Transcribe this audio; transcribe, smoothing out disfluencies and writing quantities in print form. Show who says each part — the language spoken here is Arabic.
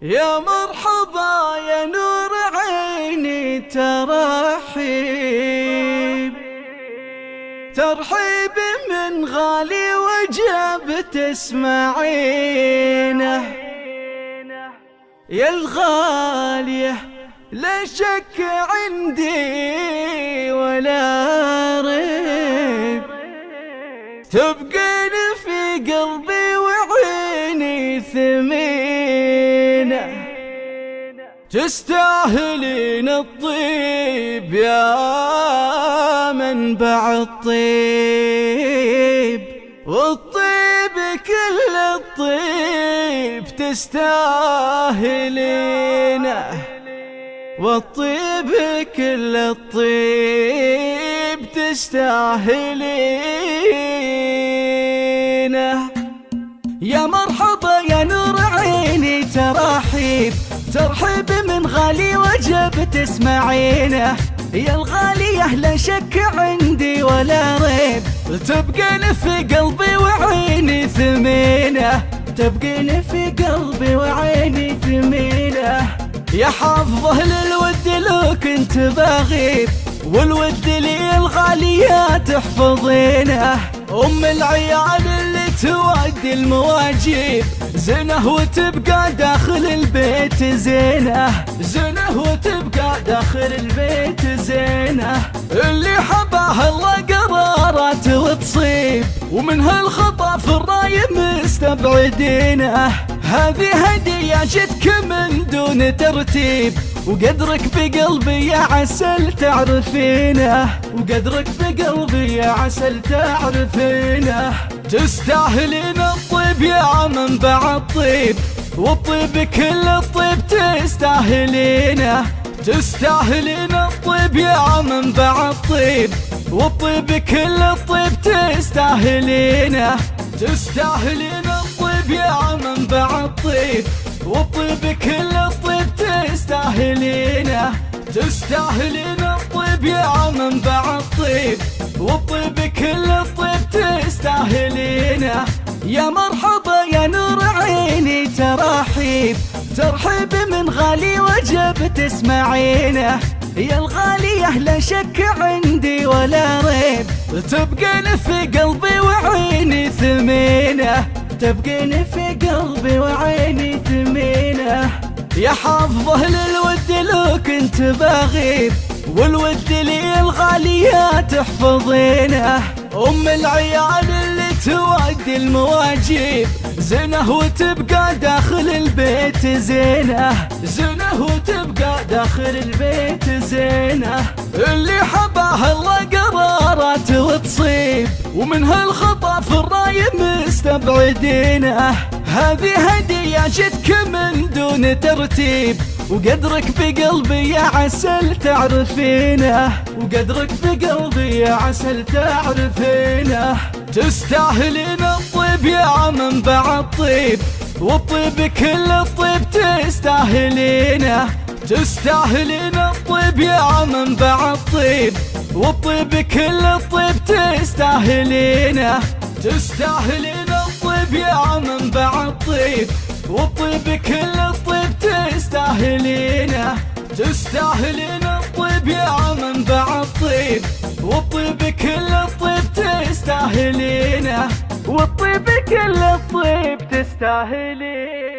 Speaker 1: يا مرحبا يا نور عيني ترحيب من غالي وجب تسمعينه. يا الغالية لا شك عندي ولا ريب، تبقين في قلبي وعيني ثمينة، تستاهلين الطيب يا منبع الطيب، والطيب كل الطيب تستاهلينه، والطيب كل الطيب تستاهلينه. يا مرحبا يا نور عيني ترحيب من غالي وجب تسمعينه. يا الغالية لا شك عندي ولا ريب، تبقين في قلبي وعيني ثمينة، تبقين في قلبي وعيني ثمينة. يا حافظه للود لو كنت بغيب، والود لي الغالية تحفظينه. أم العيال اللي تودي المواجيب، زنه وتبقى داخل البيت زينه، زنه وتبقى داخل البيت زينه. اللي حباها الله قرارات وتصيب، ومن هالخطا في الراي مستبعدينه. هذه هدية جتك من دون ترتيب، وقدرك بقلبي يا عسل تعرفينه، وقدرك بقلبي يا عسل تعرفينه. تستاهلين الطيب يا منبع الطيب، والطيب كل الطيب تستاهلينه، تستاهلين الطيب يا منبع الطيب، والطيب كل الطيب تستاهلينه، تستاهلين الطيب يا منبع الطيب، والطيب كل الطيب تستاهلينه، تستاهلين الطيب يا منبع الطيب، والطيب كل الطيب تستاهلينه. يا مرحبا يا نور عيني ترحيب من غالي وجب تسمعينه. يا الغالية لا شك عندي ولا ريب، تبقين في قلبي وعيني ثمينة، تبقين في قلبي وعيني ثمينة. يا حافظه للود لو كنت بغيب، والود لي الغالية تحفظينه. أم العيال اللي تودي المواجيب، زنه وتبقى داخل البيت زينه، زنه وتبقى داخل البيت زينه. اللي حباها الله قرارات وتصيب، ومن هالخطا في الراي مستبعدينه. هذه هدية جتك من دون ترتيب، وقدرك بقلبي يا عسل تعرفينه، وقدرك بقلبي يا عسل تعرفينه. تستاهلين الطيب يا منبع الطيب، والطيب كل الطيب تستاهلينه، تستاهلين الطيب يا منبع الطيب، والطيب كل الطيب تستاهلينه، تستاهلين الطيب يا منبع الطيب، والطيب كل الطيب تستاهلينه، تستاهلين الطيب يا منبع الطيب، والطيب كل الطيب تستاهلينه، والطيب كل الطيب تستاهلينه.